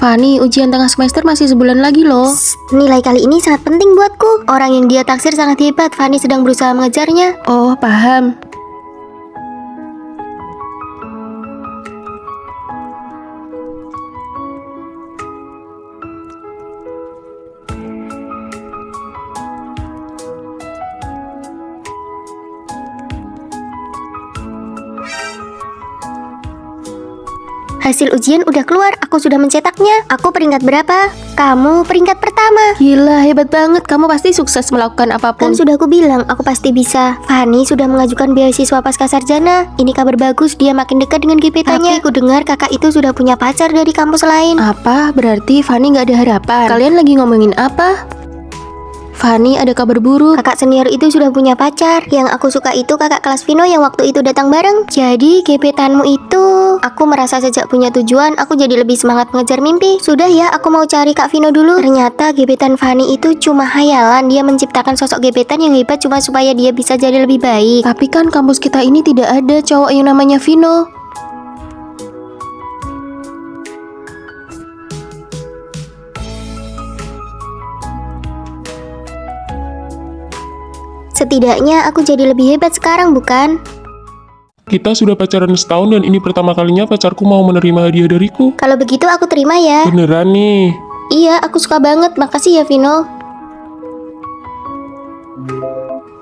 Fanny, ujian tengah semester masih sebulan lagi loh. Nilai kali ini sangat penting buatku. Orang yang dia taksir sangat hebat. Fanny sedang berusaha mengejarnya. Oh, paham. Hasil ujian udah keluar, aku sudah mencetaknya. Aku peringkat berapa? Kamu peringkat pertama. Gila, hebat banget. Kamu pasti sukses melakukan apapun. Kan sudah aku bilang, aku pasti bisa. Fanny sudah mengajukan beasiswa pasca sarjana. Ini kabar bagus, dia makin dekat dengan gebetannya. Tapi aku dengar kakak itu sudah punya pacar dari kampus lain. Apa? Berarti Fanny nggak ada harapan. Kalian lagi ngomongin apa? Fanny, ada kabar buruk. Kakak senior itu sudah punya pacar. Yang aku suka itu kakak kelas Vino yang waktu itu datang bareng. Jadi gebetanmu itu... Aku merasa sejak punya tujuan, aku jadi lebih semangat mengejar mimpi. Sudah ya, aku mau cari Kak Vino dulu. Ternyata gebetan Fanny itu cuma hayalan. Dia menciptakan sosok gebetan yang hebat cuma supaya dia bisa jadi lebih baik. Tapi kan kampus kita ini tidak ada cowok yang namanya Vino. Setidaknya aku jadi lebih hebat sekarang, bukan? Kita sudah pacaran setahun dan ini pertama kalinya pacarku mau menerima hadiah dariku. Kalau begitu aku terima ya. Beneran nih. Iya, aku suka banget. Makasih ya, Vino.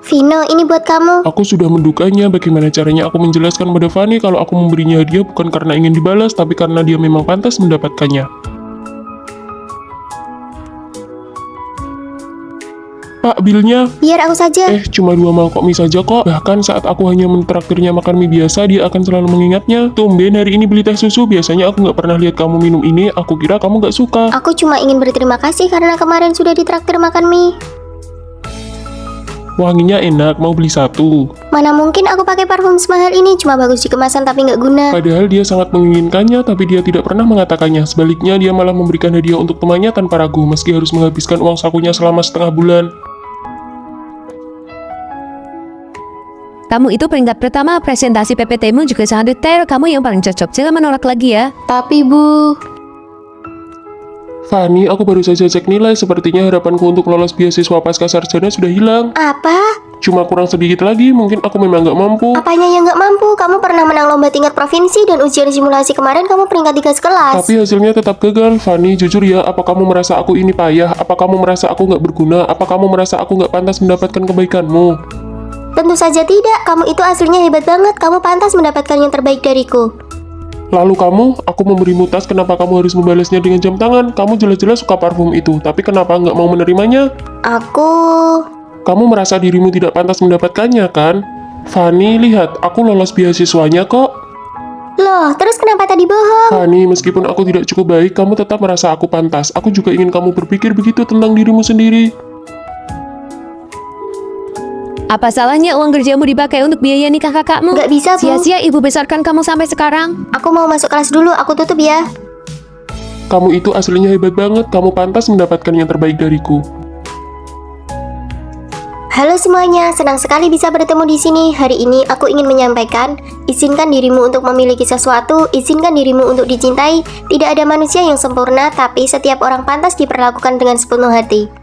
Vino, ini buat kamu. Aku sudah mendukanya. Bagaimana caranya aku menjelaskan pada Fanny kalau aku memberinya hadiah bukan karena ingin dibalas, tapi karena dia memang pantas mendapatkannya. Pak, bilnya? Biar aku saja. Cuma 2 mangkok mie saja kok. Bahkan saat aku hanya mentraktirnya makan mie biasa, dia akan selalu mengingatnya. Tumben hari ini beli teh susu, biasanya aku nggak pernah lihat kamu minum ini, aku kira kamu nggak suka. Aku cuma ingin berterima kasih karena kemarin sudah ditraktir makan mie. Wanginya enak, mau beli 1. Mana mungkin aku pakai parfum semahal ini, cuma bagus di kemasan tapi nggak guna. Padahal dia sangat menginginkannya, tapi dia tidak pernah mengatakannya. Sebaliknya, dia malah memberikan hadiah untuk temannya tanpa ragu, meski harus menghabiskan uang sakunya selama setengah bulan. Kamu itu peringkat pertama, presentasi PPT-mu juga sangat detail. Kamu yang paling cocok, jangan menolak lagi ya. Tapi Bu... Fanny, aku baru saja cek nilai. Sepertinya harapanku untuk lolos beasiswa pasca sarjana sudah hilang. Apa? Cuma kurang sedikit lagi, mungkin aku memang nggak mampu. Apanya yang nggak mampu? Kamu pernah menang lomba tingkat provinsi dan ujian simulasi kemarin kamu peringkat 3 sekelas. Tapi hasilnya tetap gagal. Fanny, jujur ya, apa kamu merasa aku ini payah? Apa kamu merasa aku nggak berguna? Apa kamu merasa aku nggak pantas mendapatkan kebaikanmu? Tentu saja tidak. Kamu itu aslinya hebat banget. Kamu pantas mendapatkan yang terbaik dariku. Lalu kamu, aku memberimu tas, kenapa kamu harus membalasnya dengan jam tangan? Kamu jelas-jelas suka parfum itu, tapi kenapa nggak mau menerimanya? Kamu merasa dirimu tidak pantas mendapatkannya, kan? Fanny, lihat, aku lolos beasiswanya kok. Loh, terus kenapa tadi bohong? Fanny, meskipun aku tidak cukup baik, kamu tetap merasa aku pantas. Aku juga ingin kamu berpikir begitu tentang dirimu sendiri. Apa salahnya uang kerjamu dipakai untuk biaya nikah kakakmu? Nggak bisa, Bu. Sia-sia ibu besarkan kamu sampai sekarang. Aku mau masuk kelas dulu, aku tutup ya. Kamu itu aslinya hebat banget, kamu pantas mendapatkan yang terbaik dariku. Halo semuanya, senang sekali bisa bertemu di sini. Hari ini aku ingin menyampaikan, izinkan dirimu untuk memiliki sesuatu, izinkan dirimu untuk dicintai. Tidak ada manusia yang sempurna, tapi setiap orang pantas diperlakukan dengan sepenuh hati.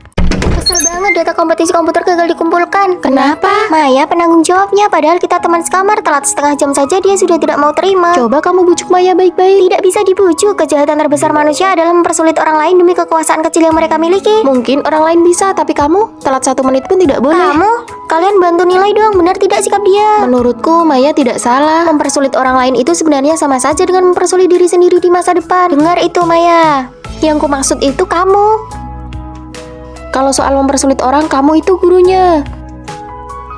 Kesel banget data kompetisi komputer gagal dikumpulkan. Kenapa? Maya penanggung jawabnya, padahal kita teman sekamar. Telat setengah jam saja dia sudah tidak mau terima. Coba kamu bujuk Maya baik-baik. Tidak bisa dibujuk. Kejahatan terbesar manusia adalah mempersulit orang lain demi kekuasaan kecil yang mereka miliki. Mungkin orang lain bisa, tapi kamu telat 1 menit pun tidak boleh. Kalian bantu nilai dong, benar tidak sikap dia? Menurutku Maya tidak salah. Mempersulit orang lain itu sebenarnya sama saja dengan mempersulit diri sendiri di masa depan. Dengar itu Maya. Yang ku maksud itu kamu. Kalau soal mempersulit orang, kamu itu gurunya.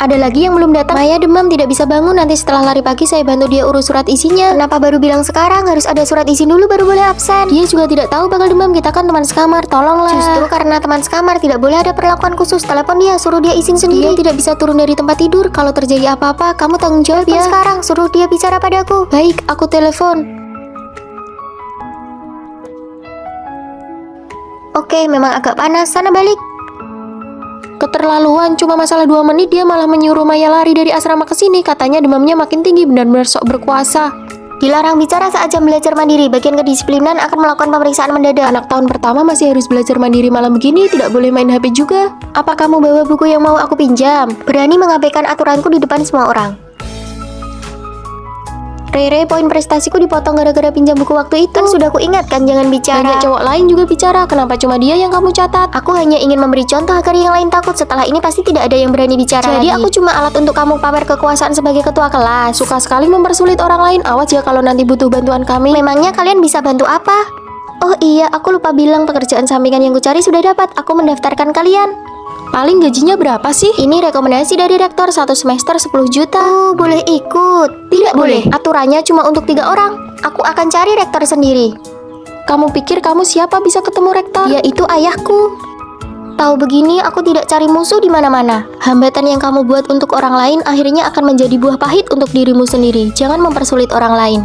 Ada lagi yang belum datang. Maya demam, tidak bisa bangun. Nanti setelah lari pagi saya bantu dia urus surat isinya. Kenapa baru bilang sekarang? Harus ada surat izin dulu baru boleh absen. Dia juga tidak tahu bakal demam. Kita kan teman sekamar, tolonglah. Justru karena teman sekamar tidak boleh ada perlakuan khusus. Telepon dia, suruh dia izin sendiri. Dia tidak bisa turun dari tempat tidur. Kalau terjadi apa-apa, kamu tanggung jawab ya. Sekarang suruh dia bicara padaku. Baik, aku telepon. Oke, memang agak panas. Sana balik. Keterlaluan, cuma masalah 2 menit dia malah menyuruh Maya lari dari asrama ke sini. Katanya demamnya makin tinggi, benar-benar sok berkuasa. Dilarang bicara saat jam belajar mandiri. Bagian kedisiplinan akan melakukan pemeriksaan mendadak. Anak tahun pertama masih harus belajar mandiri malam begini, tidak boleh main HP juga. Apa kamu bawa buku yang mau aku pinjam? Berani mengabaikan aturanku di depan semua orang. Rere, poin prestasiku dipotong gara-gara pinjam buku waktu itu. Kan sudah ku ingatkan jangan bicara. Banyak cowok lain juga bicara, kenapa cuma dia yang kamu catat? Aku hanya ingin memberi contoh agar yang lain takut. Setelah ini pasti tidak ada yang berani bicara Jadi lagi. aku cuma alat untuk kamu pamer kekuasaan sebagai ketua kelas. Suka sekali mempersulit orang lain. Awas ya kalau nanti butuh bantuan kami. Memangnya kalian bisa bantu apa? Oh iya, aku lupa bilang pekerjaan sampingan yang ku cari sudah dapat. Aku mendaftarkan kalian. Paling gajinya berapa sih? Ini rekomendasi dari rektor, 1 semester 10 juta. Boleh ikut? Tidak boleh. Aturannya cuma untuk 3 orang. Aku akan cari rektor sendiri. Kamu pikir kamu siapa bisa ketemu rektor? Dia itu ayahku. Tahu begini, aku tidak cari musuh di mana-mana. Hambatan yang kamu buat untuk orang lain akhirnya akan menjadi buah pahit untuk dirimu sendiri. Jangan mempersulit orang lain.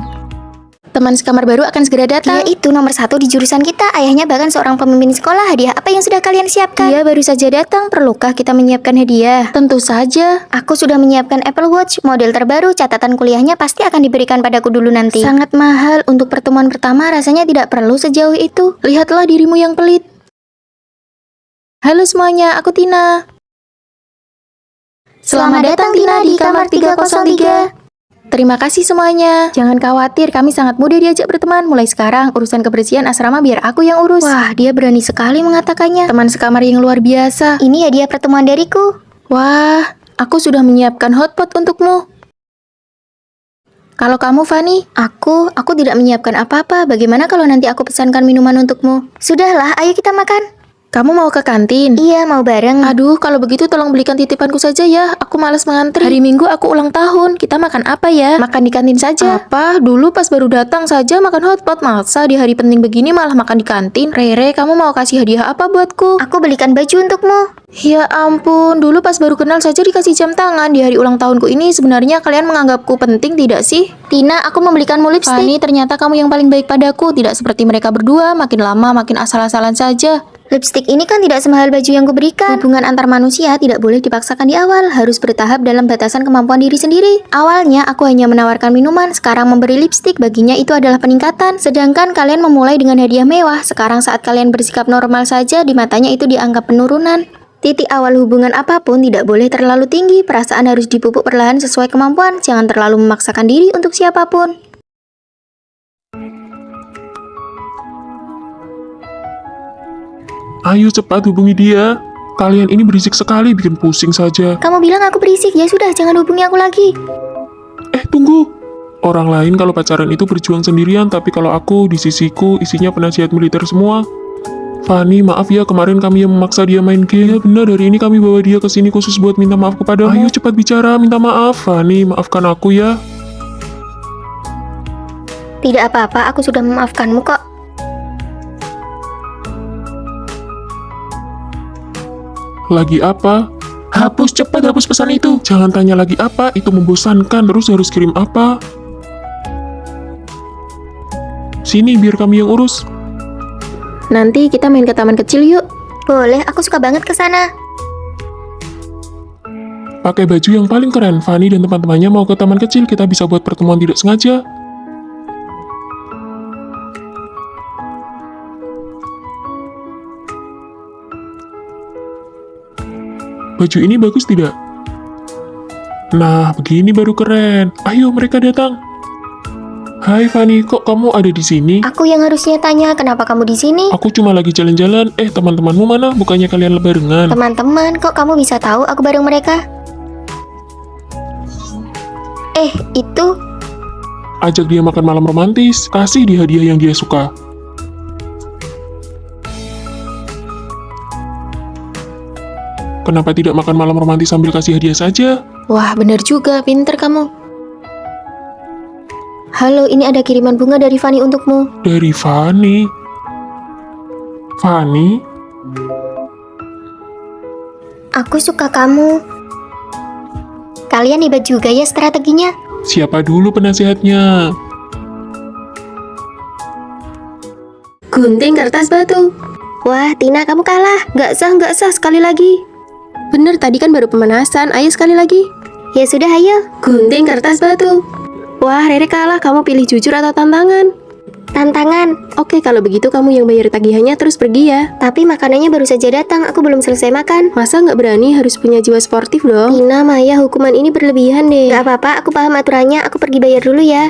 Teman sekamar baru akan segera datang. Dia itu nomor 1 di jurusan kita. Ayahnya bahkan seorang pemimpin sekolah. Hadiah apa yang sudah kalian siapkan? Dia baru saja datang. Perlukah kita menyiapkan hadiah? Tentu saja. Aku sudah menyiapkan Apple Watch, model terbaru. Catatan kuliahnya pasti akan diberikan padaku dulu nanti. Sangat mahal untuk pertemuan pertama. Rasanya tidak perlu sejauh itu. Lihatlah dirimu yang pelit. Halo semuanya, aku Tina. Selamat datang Tina di kamar 303. Terima kasih semuanya. Jangan khawatir, kami sangat mudah diajak berteman. Mulai sekarang, urusan kebersihan asrama biar aku yang urus. Wah, dia berani sekali mengatakannya. Teman sekamar yang luar biasa. Ini hadiah pertemuan dariku. Wah, aku sudah menyiapkan hotpot untukmu. Kalau kamu, Fanny? Aku tidak menyiapkan apa-apa. Bagaimana kalau nanti aku pesankan minuman untukmu? Sudahlah, ayo kita makan. Kamu mau ke kantin? Iya, mau bareng. Aduh, kalau begitu tolong belikan titipanku saja ya. Aku malas mengantri. Hari Minggu aku ulang tahun. Kita makan apa ya? Makan di kantin saja. Apa? Dulu pas baru datang saja makan hotpot. Masa di hari penting begini malah makan di kantin? Rere, kamu mau kasih hadiah apa buatku? Aku belikan baju untukmu. Ya ampun, dulu pas baru kenal saja dikasih jam tangan. Di hari ulang tahunku ini sebenarnya kalian menganggapku penting tidak sih? Tina, aku membelikanmu lipstik. Fanny, ternyata kamu yang paling baik padaku. Tidak seperti mereka berdua, makin lama makin asal-asalan saja. Lipstik ini kan tidak semahal baju yang kuberikan. Hubungan antar manusia tidak boleh dipaksakan di awal, harus bertahap dalam batasan kemampuan diri sendiri. Awalnya aku hanya menawarkan minuman, sekarang memberi lipstik, baginya itu adalah peningkatan. Sedangkan kalian memulai dengan hadiah mewah, sekarang saat kalian bersikap normal saja, di matanya itu dianggap penurunan. Titik awal hubungan apapun tidak boleh terlalu tinggi, perasaan harus dipupuk perlahan sesuai kemampuan, jangan terlalu memaksakan diri untuk siapapun. Ayo cepat hubungi dia. Kalian ini berisik sekali, bikin pusing saja. Kamu bilang aku berisik, ya sudah jangan hubungi aku lagi. Tunggu. Orang lain kalau pacaran itu berjuang sendirian, tapi kalau aku di sisiku isinya penasihat militer semua. Fanny, maaf ya kemarin kami yang memaksa dia main game. Ya benar, hari ini kami bawa dia ke sini khusus buat minta maaf kepadamu. Ayo cepat bicara, minta maaf. Fanny, maafkan aku ya. Tidak apa-apa, aku sudah memaafkanmu kok. Lagi apa? Hapus, cepat hapus pesan itu. Jangan tanya lagi apa, itu membosankan. Terus harus kirim apa? Sini, biar kami yang urus. Nanti kita main ke taman kecil yuk. Boleh, aku suka banget ke sana. Pakai baju yang paling keren. Fanny dan teman-temannya mau ke taman kecil, kita bisa buat pertemuan tidak sengaja. Baju ini bagus tidak? Nah, begini baru keren. Ayo, mereka datang. Hai Fanny, kok kamu ada di sini? Aku yang harusnya tanya, kenapa kamu di sini? Aku cuma lagi jalan-jalan. Teman-temanmu mana? Bukannya kalian barengan? Teman-teman, kok kamu bisa tahu aku bareng mereka? Itu Ajak dia makan malam romantis. Kasih dia hadiah yang dia suka. Kenapa tidak makan malam romantis sambil kasih hadiah saja? Wah, benar juga, pinter kamu. Halo, ini ada kiriman bunga dari Fanny untukmu. Dari Fanny? Fanny? aku suka kamu. Kalian hebat juga ya strateginya. Siapa dulu penasehatnya? Gunting kertas batu. Wah, Tina kamu kalah. Nggak sah, sekali lagi. Bener, tadi kan baru pemanasan. Ayo sekali lagi. Ya sudah, ayo. Gunting kertas batu. Wah, Rere kalah. Kamu pilih jujur atau tantangan? Tantangan. Oke, kalau begitu kamu yang bayar tagihannya terus pergi ya. Tapi makanannya baru saja datang. Aku belum selesai makan. Masa nggak berani? Harus punya jiwa sportif dong. Tina, Maya, hukuman ini berlebihan deh. Gak apa-apa, aku paham aturannya. Aku pergi bayar dulu ya.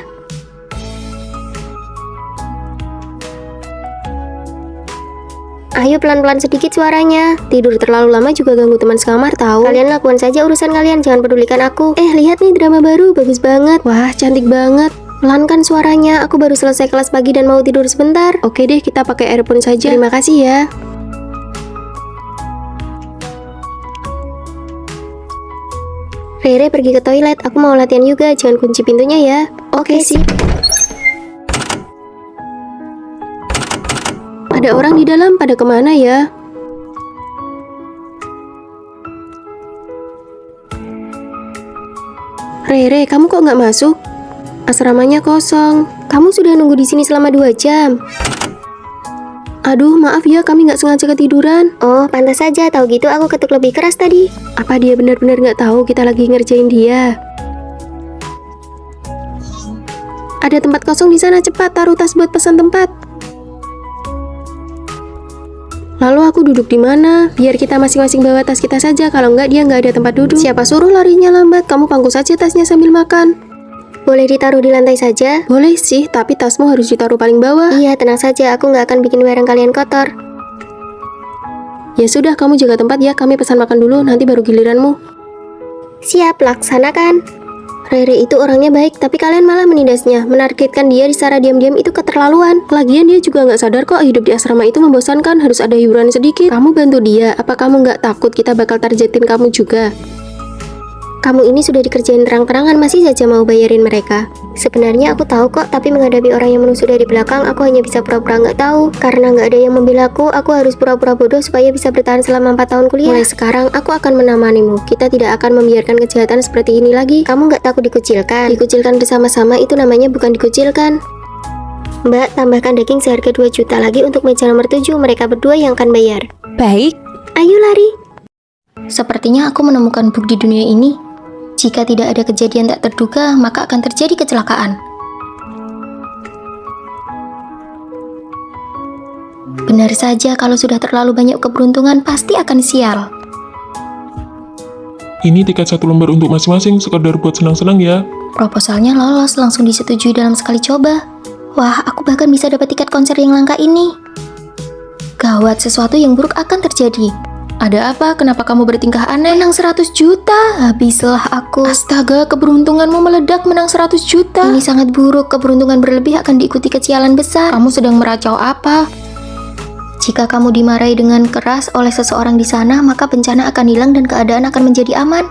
Ayo pelan-pelan sedikit suaranya. Tidur terlalu lama juga ganggu teman sekamar tahu. Kalian lakukan saja urusan kalian, jangan pedulikan aku. Lihat nih drama baru, bagus banget. Wah, cantik banget. Pelankan suaranya, aku baru selesai kelas pagi dan mau tidur sebentar. Oke deh, kita pakai earphone saja. Terima kasih ya. Rere pergi ke toilet, aku mau latihan juga, jangan kunci pintunya ya. Oke sih. Ada orang di dalam, pada kemana ya? Rere, kamu kok nggak masuk? Asramanya kosong. Kamu sudah nunggu di sini selama 2 jam. Aduh, maaf ya, kami nggak sengaja ketiduran. Oh, pantas saja. Tahu gitu aku ketuk lebih keras tadi. Apa dia benar-benar nggak tahu kita lagi ngerjain dia? Ada tempat kosong di sana, cepat taruh tas buat pesan tempat. Lalu aku duduk di mana? Biar kita masing-masing bawa tas kita saja. Kalau nggak, dia nggak ada tempat duduk. Siapa suruh larinya lambat? Kamu pangku saja tasnya sambil makan. Boleh ditaruh di lantai saja? Boleh sih, tapi tasmu harus ditaruh paling bawah. Iya, tenang saja. Aku nggak akan bikin barang kalian kotor. Ya sudah, kamu jaga tempat ya. Kami pesan makan dulu, nanti baru giliranmu. Siap, laksanakan. Rere itu orangnya baik, tapi kalian malah menindasnya. Menargetkan dia secara diam-diam itu keterlaluan. Lagian dia juga nggak sadar kok hidup di asrama itu membosankan, harus ada hiburan sedikit. Kamu bantu dia, apa kamu nggak takut kita bakal targetin kamu juga? Kamu ini sudah dikerjain terang-terangan, masih saja mau bayarin mereka. Sebenarnya aku tahu kok, tapi menghadapi orang yang menusuk dari belakang, aku hanya bisa pura-pura nggak tahu. Karena nggak ada yang membela aku harus pura-pura bodoh supaya bisa bertahan selama 4 tahun kuliah. Mulai sekarang, aku akan menemanimu. Kita tidak akan membiarkan kejahatan seperti ini lagi. Kamu nggak takut dikucilkan? Dikucilkan bersama-sama itu namanya bukan dikucilkan. Mbak, tambahkan daging seharga 2 juta lagi untuk meja nomor 7, mereka berdua yang akan bayar. Baik, Ayo lari. Sepertinya aku menemukan bug di dunia ini. Jika tidak ada kejadian tak terduga, maka akan terjadi kecelakaan. Benar saja, kalau sudah terlalu banyak keberuntungan, pasti akan sial. Ini tiket 1 lembar untuk masing-masing, sekedar buat senang-senang ya. Proposalnya lolos, langsung disetujui dalam sekali coba. Wah, aku bahkan bisa dapat tiket konser yang langka ini. Gawat, sesuatu yang buruk akan terjadi. Ada apa? Kenapa kamu bertingkah aneh? Menang 100 juta? Habislah aku. Astaga, keberuntunganmu meledak menang 100 juta. Ini sangat buruk, keberuntungan berlebih akan diikuti kesialan besar. Kamu sedang meracau apa? Jika kamu dimarahi dengan keras oleh seseorang di sana, maka bencana akan hilang dan keadaan akan menjadi aman.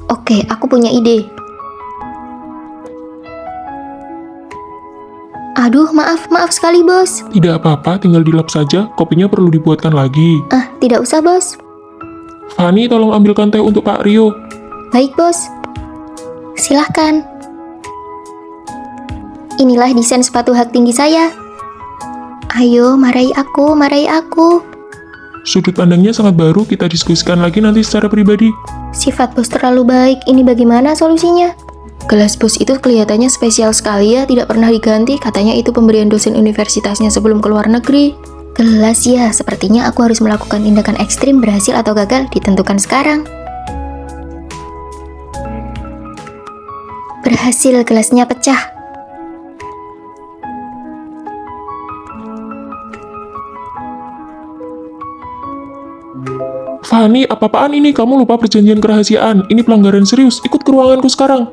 Oke, aku punya ide. Aduh, maaf sekali, bos. Tidak apa-apa, tinggal dilap saja, kopinya perlu dibuatkan lagi. Tidak usah, bos. Fanny, tolong ambilkan teh untuk Pak Rio. Baik, bos. Silahkan. Inilah desain sepatu hak tinggi saya. Ayo, marahi aku. Sudut pandangnya sangat baru, kita diskusikan lagi nanti secara pribadi. Sifat bos terlalu baik, ini bagaimana solusinya? Gelas bos itu kelihatannya spesial sekali ya, tidak pernah diganti, katanya itu pemberian dosen universitasnya sebelum keluar negeri. Gelas ya, sepertinya aku harus melakukan tindakan ekstrim, berhasil atau gagal, ditentukan sekarang. Berhasil, gelasnya pecah. Fanny, apa-apaan ini? Kamu lupa perjanjian kerahasiaan. Ini pelanggaran serius, ikut ke ruanganku sekarang.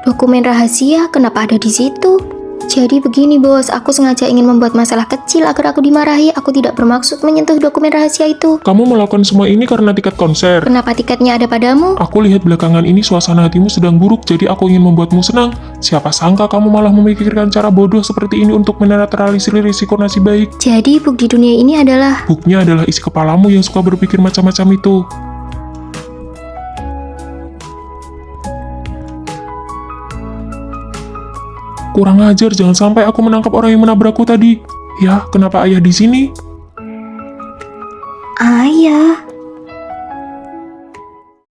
Dokumen rahasia, kenapa ada di situ? Jadi begini bos, aku sengaja ingin membuat masalah kecil agar aku dimarahi. Aku tidak bermaksud menyentuh dokumen rahasia itu. Kamu melakukan semua ini karena tiket konser. Kenapa tiketnya ada padamu? Aku lihat belakangan ini suasana hatimu sedang buruk, jadi aku ingin membuatmu senang. Siapa sangka kamu malah memikirkan cara bodoh seperti ini untuk menetralisir risiko nasib baik. Jadi bug di dunia ini adalah... Buknya adalah isi kepalamu yang suka berpikir macam-macam itu. Kurang ajar, jangan sampai aku menangkap orang yang menabrakku tadi. Ya, kenapa ayah di sini? Ayah...